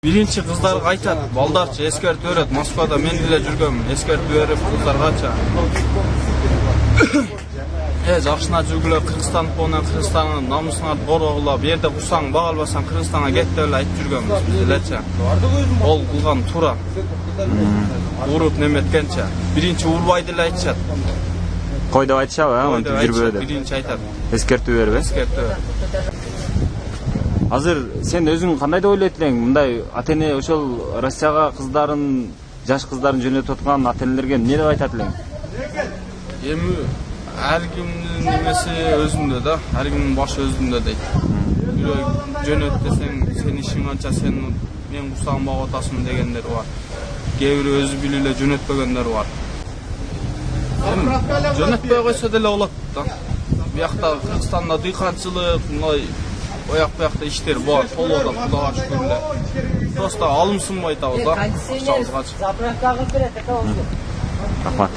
Birinchi qizlarga aytadi, baldarcha eskertib beradi. Moskvada men bilan жүргөнмүн, eskertib berib qizlargacha. Жакшына жүргүлөр Кыргызстан менен Кыргызстандын намусуңарды коргоглап, бу жерде курсаң, бага албасаң Кыргызстанга кет деп айтып жүргөнбүз билечи. Ол кылган туура. Уруп неметкенче. Биринчи урбай деп айтышат. Кой деп айтышабы, антип жүрбө деп. Биринчи айтат. Эскертүү бербе? Эскертүү. Азыр сен өзүң кандай деп ойлойт элең? Мындай ата-эне ошол Россияга кыздарын, жаш кыздарын жөнөтүп аткан ата-энелерге эмне деп айтат элең? Эми ар кимдин немеси өзүндө да, ар кимдин башы өзүндө дейт. Жөнөт десең, сен ишиң канча, сен мен курсагым багып атасың дегендер бар. Кээ бирөө өзү билип эле жөнөтпөгөндөр бар. Жөнөтпөй койсо деле болот да. Биякта Кыргызстанда дыйканчылык, мындай ояк буякта иштер бар, толуп атат, Кудайга шүкүр эле. Просто алымсынбай атабыз да. Акчабызга. Рахмат.